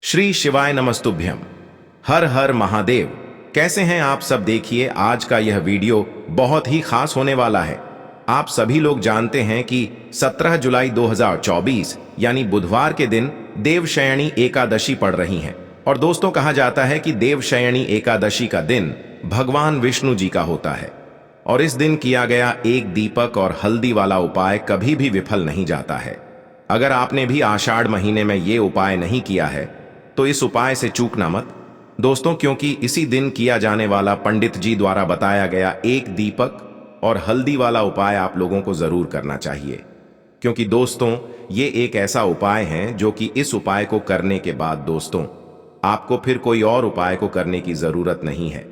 श्री शिवाय नमस्तुभ्यम। हर हर महादेव। कैसे हैं आप सब? देखिए, आज का यह वीडियो बहुत ही खास होने वाला है। आप सभी लोग जानते हैं कि 17 जुलाई 2024 यानी बुधवार के दिन देवशयनी एकादशी पड़ रही है। और दोस्तों, कहा जाता है कि देवशयनी एकादशी का दिन भगवान विष्णु जी का होता है और इस दिन किया गया एक दीपक और हल्दी वाला उपाय कभी भी विफल नहीं जाता है। अगर आपने भी आषाढ़ महीने में ये उपाय नहीं किया है तो इस उपाय से चूकना मत दोस्तों, क्योंकि इसी दिन किया जाने वाला पंडित जी द्वारा बताया गया एक दीपक और हल्दी वाला उपाय आप लोगों को जरूर करना चाहिए। क्योंकि दोस्तों, ये एक ऐसा उपाय है जो कि इस उपाय को करने के बाद दोस्तों आपको फिर कोई और उपाय को करने की जरूरत नहीं है।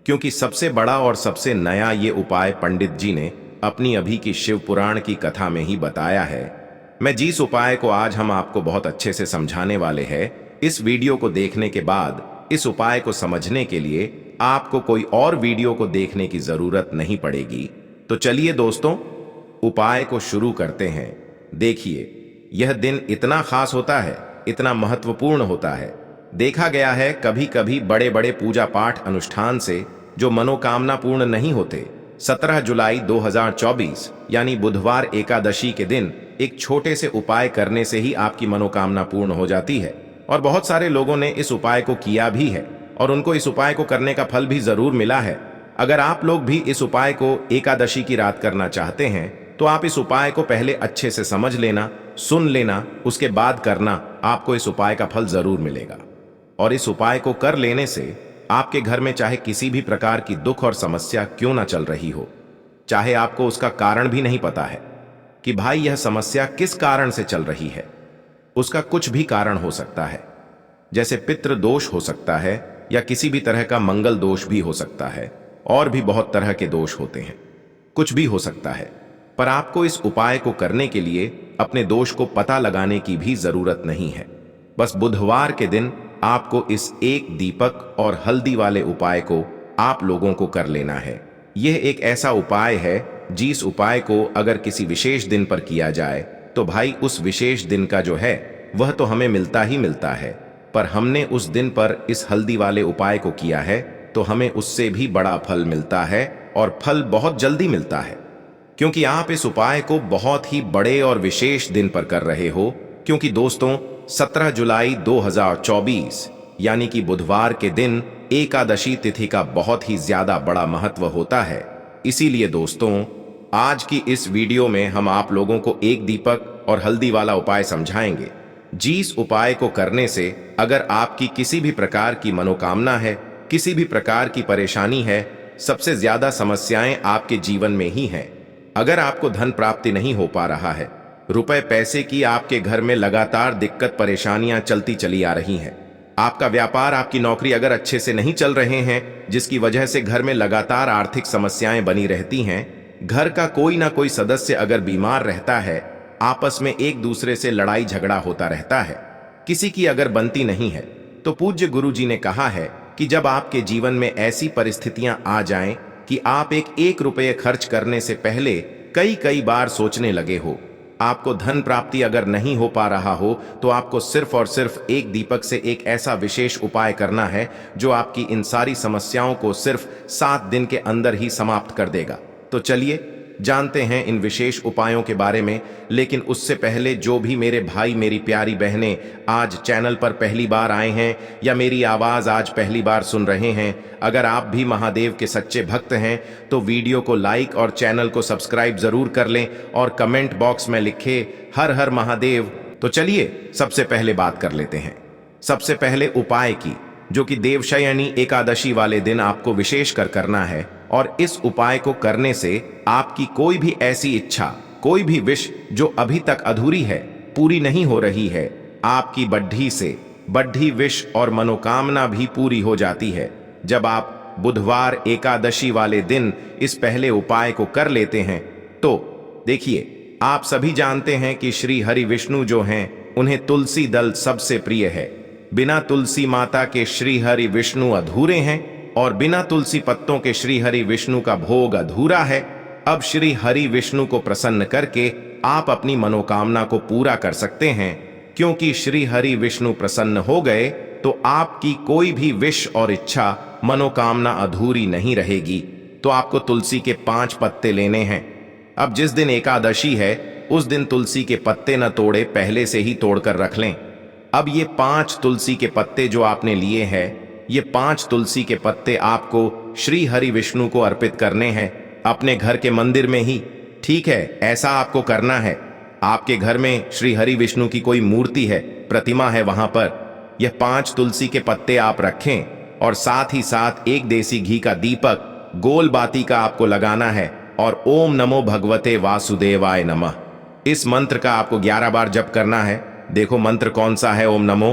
क्योंकि सबसे बड़ा और सबसे नया ये उपाय पंडित जी ने अपनी अभी की शिव पुराण की कथा में ही बताया है। मैं जिस उपाय को आज हम आपको बहुत अच्छे से समझाने वाले हैं, इस वीडियो को देखने के बाद इस उपाय को समझने के लिए आपको कोई और वीडियो को देखने की जरूरत नहीं पड़ेगी। तो चलिए दोस्तों, उपाय को शुरू करते हैं। देखिए, यह दिन इतना खास होता है, इतना महत्वपूर्ण होता है। देखा गया है कभी कभी बड़े बड़े पूजा पाठ अनुष्ठान से जो मनोकामना पूर्ण नहीं होते, 17 जुलाई 2024 यानी बुधवार एकादशी के दिन एक छोटे से उपाय करने से ही आपकी मनोकामना पूर्ण हो जाती है। और बहुत सारे लोगों ने इस उपाय को किया भी है और उनको इस उपाय को करने का फल भी जरूर मिला है। अगर आप लोग भी इस उपाय को एकादशी की रात करना चाहते हैं तो आप इस उपाय को पहले अच्छे से समझ लेना, सुन लेना, उसके बाद करना। आपको इस उपाय का फल जरूर मिलेगा। और इस उपाय को कर लेने से आपके घर में चाहे किसी भी प्रकार की दुख और समस्या क्यों ना चल रही हो, चाहे आपको उसका कारण भी नहीं पता है कि भाई यह समस्या किस कारण से चल रही है, उसका कुछ भी कारण हो सकता है। जैसे पितृ दोष हो सकता है या किसी भी तरह का मंगल दोष भी हो सकता है, और भी बहुत तरह के दोष होते हैं, कुछ भी हो सकता है। पर आपको इस उपाय को करने के लिए अपने दोष को पता लगाने की भी जरूरत नहीं है। बस बुधवार के दिन आपको इस एक दीपक और हल्दी वाले उपाय को आप लोगों को कर लेना है। यह एक ऐसा उपाय है जिस उपाय को अगर किसी विशेष दिन पर किया जाए तो भाई उस विशेष दिन का जो है वह तो हमें मिलता ही मिलता है, पर हमने उस दिन पर इस हल्दी वाले उपाय को किया है तो हमें उससे भी बड़ा फल मिलता है, और फल बहुत जल्दी मिलता है। क्योंकि आप इस उपाय को बहुत ही बड़े और विशेष दिन पर कर रहे हो। क्योंकि दोस्तों, 17 जुलाई 2024 यानी कि बुधवार के दिन एकादशी तिथि का बहुत ही ज्यादा बड़ा महत्व होता है। इसीलिए दोस्तों, आज की इस वीडियो में हम आप लोगों को एक दीपक और हल्दी वाला उपाय समझाएंगे, जिस उपाय को करने से अगर आपकी किसी भी प्रकार की मनोकामना है, किसी भी प्रकार की परेशानी है, सबसे ज्यादा समस्याएं आपके जीवन में ही हैं। अगर आपको धन प्राप्ति नहीं हो पा रहा है, रुपए पैसे की आपके घर में लगातार दिक्कत परेशानियां चलती चली आ रही हैं, आपका व्यापार, आपकी नौकरी अगर अच्छे से नहीं चल रहे हैं, जिसकी वजह से घर में लगातार आर्थिक समस्याएं बनी रहती हैं, घर का कोई ना कोई सदस्य अगर बीमार रहता है, आपस में एक दूसरे से लड़ाई झगड़ा होता रहता है, किसी की अगर बनती नहीं है, तो पूज्य गुरु जी ने कहा है कि जब आपके जीवन में ऐसी परिस्थितियां आ जाएं कि आप एक रुपये खर्च करने से पहले कई बार सोचने लगे हो, आपको धन प्राप्ति अगर नहीं हो पा रहा हो, तो आपको सिर्फ और सिर्फ एक दीपक से एक ऐसा विशेष उपाय करना है जो आपकी इन सारी समस्याओं को सिर्फ 7 दिन के अंदर ही समाप्त कर देगा। तो चलिए जानते हैं इन विशेष उपायों के बारे में। लेकिन उससे पहले जो भी मेरे भाई, मेरी प्यारी बहनें आज चैनल पर पहली बार आए हैं या मेरी आवाज आज पहली बार सुन रहे हैं, अगर आप भी महादेव के सच्चे भक्त हैं तो वीडियो को लाइक और चैनल को सब्सक्राइब जरूर कर लें और कमेंट बॉक्स में लिखे हर हर महादेव। तो चलिए सबसे पहले बात कर लेते हैं, सबसे पहले उपाय की, जो कि देवशयनी एकादशी वाले दिन आपको विशेष कर करना है। और इस उपाय को करने से आपकी कोई भी ऐसी इच्छा, कोई भी विश जो अभी तक अधूरी है, पूरी नहीं हो रही है, आपकी बढ़ी से बढ़ी विश और मनोकामना भी पूरी हो जाती है जब आप बुधवार एकादशी वाले दिन इस पहले उपाय को कर लेते हैं। तो देखिए, आप सभी जानते हैं कि श्री हरि विष्णु जो हैं, उन्हें तुलसी दल सबसे प्रिय है। बिना तुलसी माता के श्री हरि विष्णु अधूरे हैं और बिना तुलसी पत्तों के श्री हरि विष्णु का भोग अधूरा है। अब श्री हरि विष्णु को प्रसन्न करके आप अपनी मनोकामना को पूरा कर सकते हैं। क्योंकि श्री हरि विष्णु प्रसन्न हो गए तो आपकी कोई भी विश और इच्छा मनोकामना अधूरी नहीं रहेगी। तो आपको तुलसी के 5 पत्ते लेने हैं। अब जिस दिन एकादशी है उस दिन तुलसी के पत्ते न तोड़े, पहले से ही तोड़कर रख लें। अब ये 5 तुलसी के पत्ते जो आपने लिए हैं, ये 5 तुलसी के पत्ते आपको श्री हरि विष्णु को अर्पित करने हैं, अपने घर के मंदिर में ही। ठीक है, ऐसा आपको करना है। आपके घर में श्री हरि विष्णु की कोई मूर्ति है, प्रतिमा है, वहां पर यह 5 तुलसी के पत्ते आप रखें और साथ ही साथ एक देसी घी का दीपक गोल बाती का आपको लगाना है और ओम नमो भगवते वासुदेवाय नमः इस मंत्र का आपको 11 बार जप करना है। देखो मंत्र कौन सा है, ओम नमो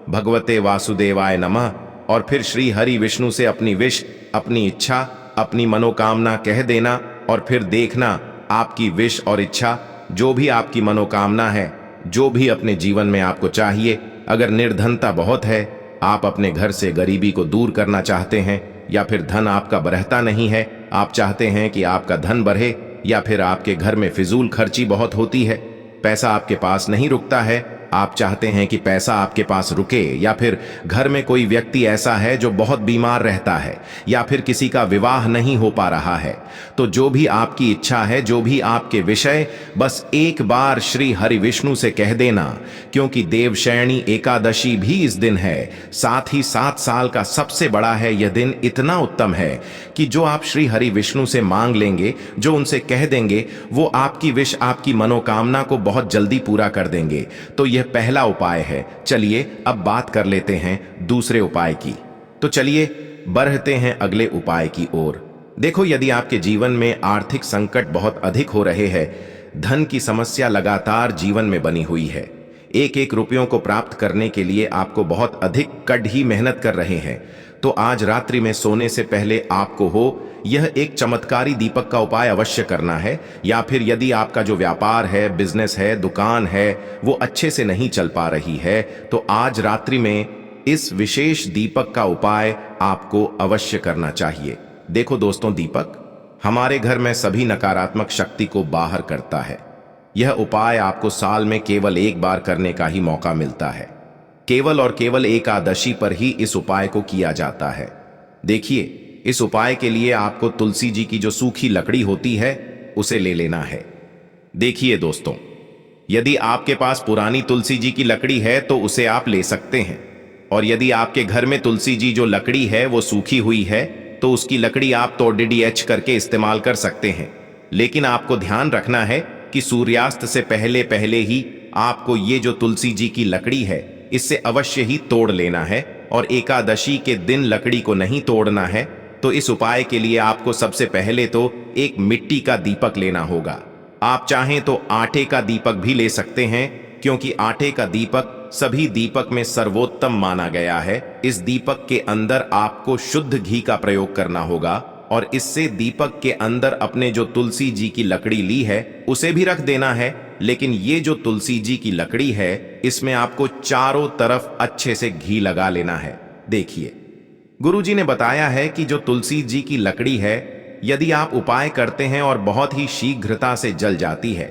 भगवते वासुदेवाय नमः। और फिर श्री हरि विष्णु से अपनी विश, अपनी इच्छा, अपनी मनोकामना कह देना और फिर देखना आपकी विश और इच्छा, जो भी आपकी मनोकामना है, जो भी अपने जीवन में आपको चाहिए। अगर निर्धनता बहुत है, आप अपने घर से गरीबी को दूर करना चाहते हैं, या फिर धन आपका बढ़ता नहीं है, आप चाहते हैं कि आपका धन बढ़े, या फिर आपके घर में फिजूल खर्ची बहुत होती है, पैसा आपके पास नहीं रुकता है, आप चाहते हैं कि पैसा आपके पास रुके, या फिर घर में कोई व्यक्ति ऐसा है जो बहुत बीमार रहता है, या फिर किसी का विवाह नहीं हो पा रहा है, तो जो भी आपकी इच्छा है, जो भी आपके विषय, बस एक बार श्री हरि विष्णु से कह देना। क्योंकि देवशयनी एकादशी भी इस दिन है, साथ ही 7 साल का सबसे बड़ा है। यह दिन इतना उत्तम है कि जो आप श्री हरि विष्णु से मांग लेंगे, जो उनसे कह देंगे, वो आपकी विश, आपकी मनोकामना को बहुत जल्दी पूरा कर देंगे। तो यह पहला उपाय है। चलिए अब बात कर लेते हैं दूसरे उपाय की। तो चलिए बढ़ते हैं अगले उपाय की ओर। देखो, यदि आपके जीवन में आर्थिक संकट बहुत अधिक हो रहे हैं, धन की समस्या लगातार जीवन में बनी हुई है, एक एक रुपयों को प्राप्त करने के लिए आपको बहुत अधिक कड़ी मेहनत कर रहे हैं, तो आज रात्रि में सोने से पहले आपको हो यह एक चमत्कारी दीपक का उपाय अवश्य करना है। या फिर यदि आपका जो व्यापार है, बिजनेस है, दुकान है, वो अच्छे से नहीं चल पा रही है, तो आज रात्रि में इस विशेष दीपक का उपाय आपको अवश्य करना चाहिए। देखो दोस्तों, दीपक हमारे घर में सभी नकारात्मक शक्ति को बाहर करता है। यह उपाय आपको साल में केवल एक बार करने का ही मौका मिलता है। केवल और केवल एकादशी पर ही इस उपाय को किया जाता है। देखिए, इस उपाय के लिए आपको तुलसी जी की जो सूखी लकड़ी होती है उसे ले लेना है। देखिए दोस्तों, यदि आपके पास पुरानी तुलसी जी की लकड़ी है तो उसे आप ले सकते हैं, और यदि आपके घर में तुलसी जी जो लकड़ी है वो सूखी हुई है तो उसकी लकड़ी आप तो DDH करके इस्तेमाल कर सकते हैं। लेकिन आपको ध्यान रखना है कि सूर्यास्त से पहले पहले ही आपको ये जो तुलसी जी की लकड़ी है इससे अवश्य ही तोड़ लेना है, और एकादशी के दिन लकड़ी को नहीं तोड़ना है। तो इस उपाय के लिए आपको सबसे पहले तो एक मिट्टी का दीपक लेना होगा। आप चाहें तो आटे का दीपक भी ले सकते हैं, क्योंकि आटे का दीपक सभी दीपक में सर्वोत्तम माना गया है। इस दीपक के अंदर आपको शुद्ध घी का प्रयोग करना होगा, और इससे दीपक के अंदर अपने जो तुलसी जी की लकड़ी ली है उसे भी रख देना है। लेकिन ये जो तुलसी जी की लकड़ी है, इसमें आपको चारों तरफ अच्छे से घी लगा लेना है। देखिए, गुरुजी ने बताया है कि जो तुलसी जी की लकड़ी है, यदि आप उपाय करते हैं और बहुत ही शीघ्रता से जल जाती है,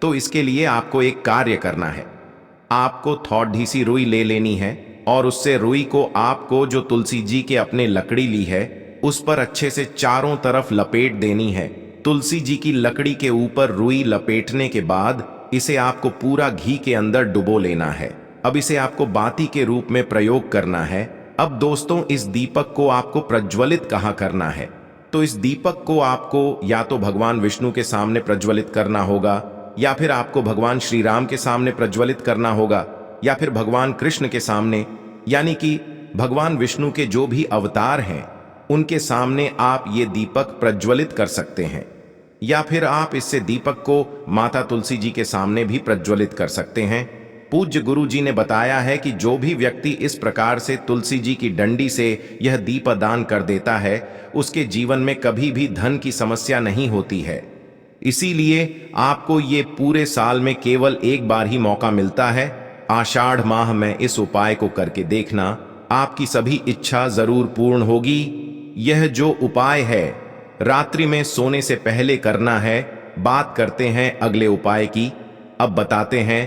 तो इसके लिए आपको एक कार्य करना है। आपको थोड़ी सी रुई ले लेनी है, और उससे रुई को आपको जो तुलसी जी के अपने लकड़ी ली है उस पर अच्छे से चारों तरफ लपेट देनी है। तुलसी जी की लकड़ी के ऊपर रुई लपेटने के बाद इसे आपको पूरा घी के अंदर डुबो लेना है। अब इसे आपको बाती के रूप में प्रयोग करना है। अब दोस्तों, इस दीपक को आपको प्रज्वलित कहाँ करना है? तो इस दीपक को आपको या तो भगवान विष्णु के सामने प्रज्वलित करना होगा, या फिर आपको भगवान श्री राम के सामने प्रज्वलित करना होगा, या फिर भगवान कृष्ण के सामने, यानी कि भगवान विष्णु के जो भी अवतार हैं उनके सामने आप ये दीपक प्रज्वलित कर सकते हैं। या फिर आप इससे दीपक को माता तुलसी जी के सामने भी प्रज्वलित कर सकते हैं। पूज्य गुरु जी ने बताया है कि जो भी व्यक्ति इस प्रकार से तुलसी जी की डंडी से यह दीपदान कर देता है, उसके जीवन में कभी भी धन की समस्या नहीं होती है। इसीलिए आपको ये पूरे साल में केवल एक बार ही मौका मिलता है। आषाढ़ माह में इस उपाय को करके देखना, आपकी सभी इच्छा जरूर पूर्ण होगी। यह जो उपाय है रात्रि में सोने से पहले करना है। बात करते हैं अगले उपाय की। अब बताते हैं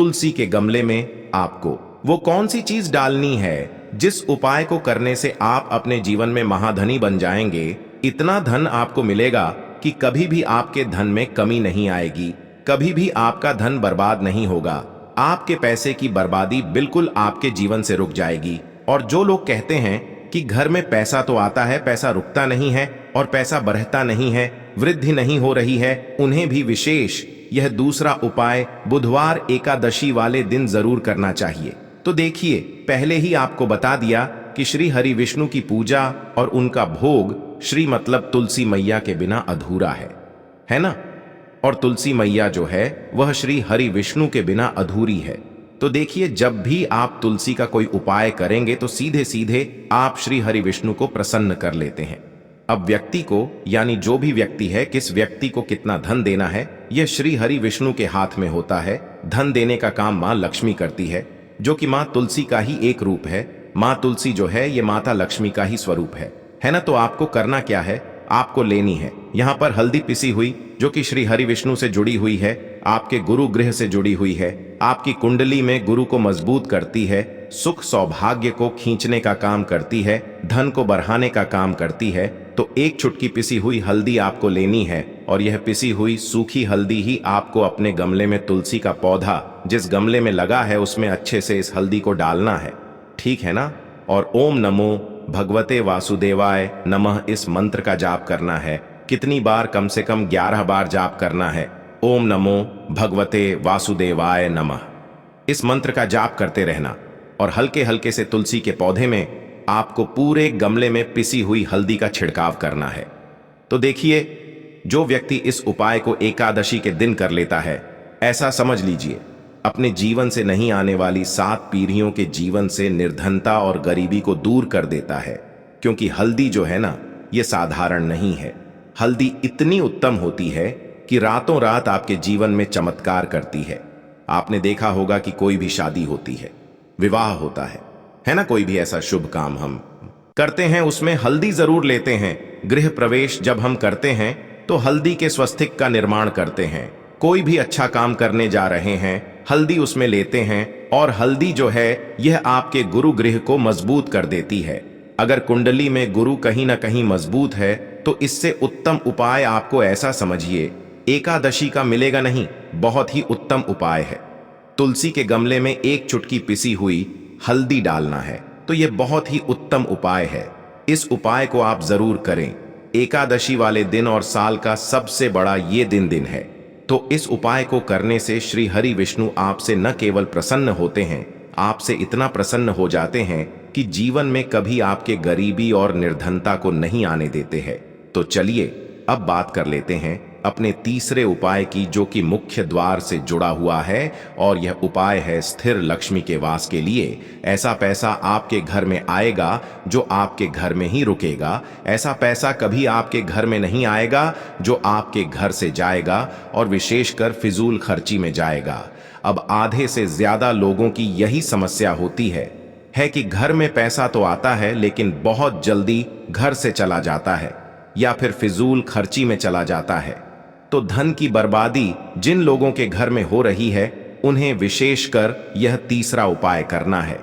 तुलसी के गमले में आपको वो कौन सी चीज डालनी है जिस उपाय को करने से आप अपने जीवन में महाधनी बन जाएंगे। इतना धन आपको मिलेगा कि कभी भी आपके धन में कमी नहीं आएगी, कभी भी आपका धन बर्बाद नहीं होगा। आपके पैसे की बर्बादी बिल्कुल आपके जीवन से रुक जाएगी। और जो लोग कहते हैं कि घर में पैसा तो आता है, पैसा रुकता नहीं है और पैसा बढ़ता नहीं है, वृद्धि नहीं हो रही है, उन्हें भी विशेष यह दूसरा उपाय बुधवार एकादशी वाले दिन जरूर करना चाहिए। तो देखिए, पहले ही आपको बता दिया कि श्री हरि विष्णु की पूजा और उनका भोग श्री मतलब तुलसी मैया के बिना अधूरा है ना। और तुलसी मैया जो है वह श्री हरि विष्णु के बिना अधूरी है। तो देखिए, जब भी आप तुलसी का कोई उपाय करेंगे तो सीधे सीधे आप श्री हरि विष्णु को प्रसन्न कर लेते हैं। अब व्यक्ति को, यानी जो भी व्यक्ति है, किस व्यक्ति को कितना धन देना है, यह श्री हरि विष्णु के हाथ में होता है। धन देने का काम माँ लक्ष्मी करती है, जो कि माँ तुलसी का ही एक रूप है। माँ तुलसी जो है ये माता लक्ष्मी का ही स्वरूप है ना। तो आपको करना क्या है, आपको लेनी है यहाँ पर हल्दी पिसी हुई, जो कि श्री हरि विष्णु से जुड़ी हुई है, आपके गुरु गृह से जुड़ी हुई है, आपकी कुंडली में गुरु को मजबूत करती है, सुख सौभाग्य को खींचने का काम करती है, धन को बढ़ाने का काम करती है। तो एक चुटकी पिसी हुई हल्दी आपको लेनी है और यह पिसी हुई सूखी हल्दी ही आपको अपने गमले में, तुलसी का पौधा जिस गमले में लगा है उसमें अच्छे से इस हल्दी को डालना है, ठीक है ना। और ओम नमो भगवते वासुदेवाय नमः इस मंत्र का जाप करना है। कितनी बार? कम से कम 11 बार जाप करना है। ओम नमो भगवते वासुदेवाय नमः इस मंत्र का जाप करते रहना और हल्के हल्के से तुलसी के पौधे में आपको पूरे गमले में पिसी हुई हल्दी का छिड़काव करना है। तो देखिए, जो व्यक्ति इस उपाय को एकादशी के दिन कर लेता है, ऐसा समझ लीजिए अपने जीवन से नहीं आने वाली 7 पीढ़ियों के जीवन से निर्धनता और गरीबी को दूर कर देता है। क्योंकि हल्दी जो है ना, ये साधारण नहीं है। हल्दी इतनी उत्तम होती है कि रातों रात आपके जीवन में चमत्कार करती है। आपने देखा होगा कि कोई भी शादी होती है, विवाह होता है ना, कोई भी ऐसा शुभ काम हम करते हैं उसमें हल्दी जरूर लेते हैं। गृह प्रवेश जब हम करते हैं तो हल्दी के स्वस्तिक का निर्माण करते हैं। कोई भी अच्छा काम करने जा रहे हैं, हल्दी उसमें लेते हैं। और हल्दी जो है यह आपके गुरु गृह को मजबूत कर देती है। अगर कुंडली में गुरु कहीं ना कहीं मजबूत है तो इससे उत्तम उपाय आपको ऐसा समझिए एकादशी का मिलेगा नहीं, बहुत ही उत्तम उपाय है। तुलसी के गमले में एक चुटकी पिसी हुई हल्दी डालना है, तो यह बहुत ही उत्तम उपाय है। इस उपाय को आप जरूर करें। एकादशी वाले दिन और साल का सबसे बड़ा ये दिन है। तो इस उपाय को करने से श्री हरि विष्णु आपसे न केवल प्रसन्न होते हैं, आपसे इतना प्रसन्न हो जाते हैं कि जीवन में कभी आपके गरीबी और निर्धनता को नहीं आने देते हैं। तो चलिए अब बात कर लेते हैं अपने तीसरे उपाय की, जो कि मुख्य द्वार से जुड़ा हुआ है। और यह उपाय है स्थिर लक्ष्मी के वास के लिए। ऐसा पैसा आपके घर में आएगा जो आपके घर में ही रुकेगा। ऐसा पैसा कभी आपके घर में नहीं आएगा जो आपके घर से जाएगा और विशेषकर फिजूल खर्ची में जाएगा। अब आधे से ज्यादा लोगों की यही समस्या होती है कि घर में पैसा तो आता है लेकिन बहुत जल्दी घर से चला जाता है या फिर फिजूल खर्ची में चला जाता है। तो धन की बर्बादी जिन लोगों के घर में हो रही है उन्हें विशेषकर यह तीसरा उपाय करना है।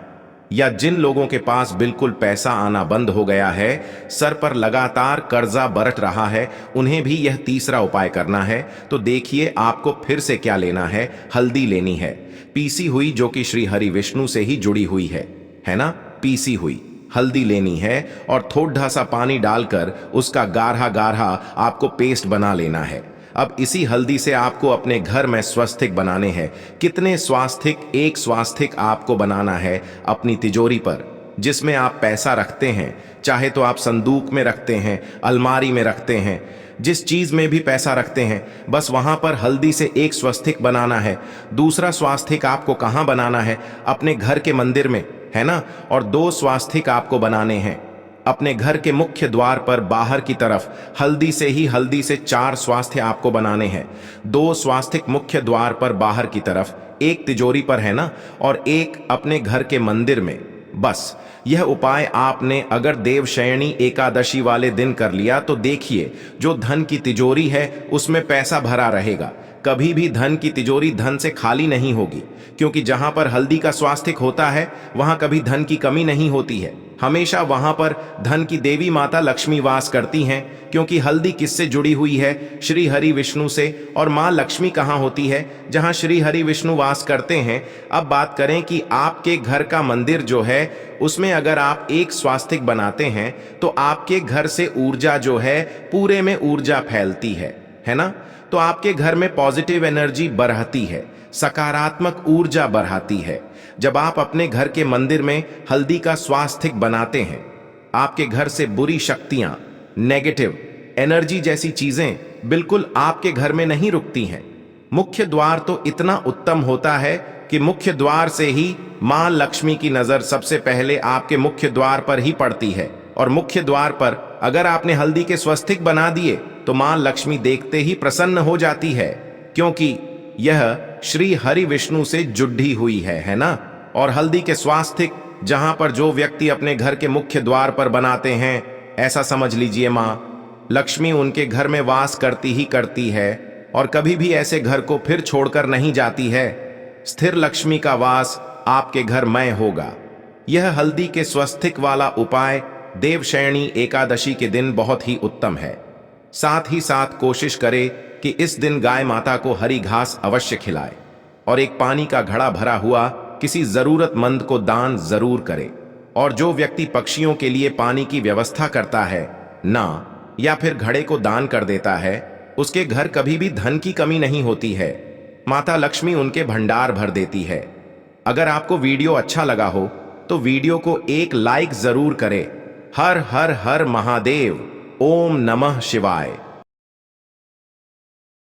या जिन लोगों के पास बिल्कुल पैसा आना बंद हो गया है, सर पर लगातार कर्जा बरत रहा है, उन्हें भी यह तीसरा उपाय करना है। तो देखिए आपको फिर से क्या लेना है, हल्दी लेनी है पीसी हुई, जो कि श्री हरि विष्णु से ही जुड़ी हुई है ना। पीसी हुई हल्दी लेनी है और थोड़ा सा पानी डालकर उसका गाढ़ा गाढ़ा आपको पेस्ट बना लेना है। अब इसी हल्दी से आपको अपने घर में स्वास्तिक बनाने हैं। कितने स्वास्तिक? एक स्वास्तिक आपको बनाना है अपनी तिजोरी पर, जिसमें आप पैसा रखते हैं। चाहे तो आप संदूक में रखते हैं, अलमारी में रखते हैं, जिस चीज में भी पैसा रखते हैं, बस वहां पर हल्दी से एक स्वास्तिक बनाना है। दूसरा स्वास्तिक आपको कहां बनाना है? अपने घर के मंदिर में, है ना। और 2 स्वास्तिक आपको बनाने हैं अपने घर के मुख्य द्वार पर बाहर की तरफ। हल्दी से 4 स्वास्तिक आपको बनाने हैं। 2 स्वास्तिक मुख्य द्वार पर बाहर की तरफ, एक तिजोरी पर, है ना, और एक अपने घर के मंदिर में। बस यह उपाय आपने अगर देवशयनी एकादशी वाले दिन कर लिया तो देखिए जो धन की तिजोरी है उसमें पैसा भरा रहेगा। कभी भी धन की तिजोरी धन से खाली नहीं होगी, क्योंकि जहां पर हल्दी का स्वास्तिक होता है वहां कभी धन की कमी नहीं होती है। हमेशा वहां पर धन की देवी माता लक्ष्मी वास करती हैं, क्योंकि हल्दी किससे जुड़ी हुई है? श्री हरि विष्णु से। और मां लक्ष्मी कहाँ होती है? जहां श्री हरि विष्णु वास करते हैं। अब बात करें कि आपके घर का मंदिर जो है उसमें अगर आप एक स्वास्तिक बनाते हैं तो आपके घर से ऊर्जा जो है पूरे में ऊर्जा फैलती है ना? तो आपके घर में पॉजिटिव एनर्जी बढ़ती है, सकारात्मक ऊर्जा बढ़ाती है। जब आप अपने घर के मंदिर में हल्दी का स्वास्तिक बनाते हैं, आपके घर से बुरी शक्तियां, नेगेटिव एनर्जी जैसी चीजें बिल्कुल आपके घर में नहीं रुकती हैं। मुख्य द्वार तो इतना उत्तम होता है कि मुख्य द्वार से ही मां लक्ष्मी की नजर सबसे पहले आपके मुख्य द्वार पर ही पड़ती है। और मुख्य द्वार पर अगर आपने हल्दी के स्वस्तिक बना दिए तो मां लक्ष्मी देखते ही प्रसन्न हो जाती है, क्योंकि यह श्री हरि विष्णु से जुड़ी हुई है ना? और हल्दी के स्वास्तिक जहां पर जो व्यक्ति अपने घर के मुख्य द्वार पर बनाते हैं, ऐसा समझ लीजिए मां लक्ष्मी उनके घर में वास करती ही करती है और कभी भी ऐसे घर को फिर छोड़कर नहीं जाती है। स्थिर लक्ष्मी का वास आपके घर में होगा। यह हल्दी के स्वस्तिक वाला उपाय देवशयनी एकादशी के दिन बहुत ही उत्तम है। साथ ही साथ कोशिश करे कि इस दिन गाय माता को हरी घास अवश्य खिलाए और एक पानी का घड़ा भरा हुआ किसी जरूरतमंद को दान जरूर करे। और जो व्यक्ति पक्षियों के लिए पानी की व्यवस्था करता है ना, या फिर घड़े को दान कर देता है, उसके घर कभी भी धन की कमी नहीं होती है। माता लक्ष्मी उनके भंडार भर देती है। अगर आपको वीडियो अच्छा लगा हो तो वीडियो को एक लाइक जरूर करें। हर हर हर महादेव। ओम नमः शिवाय।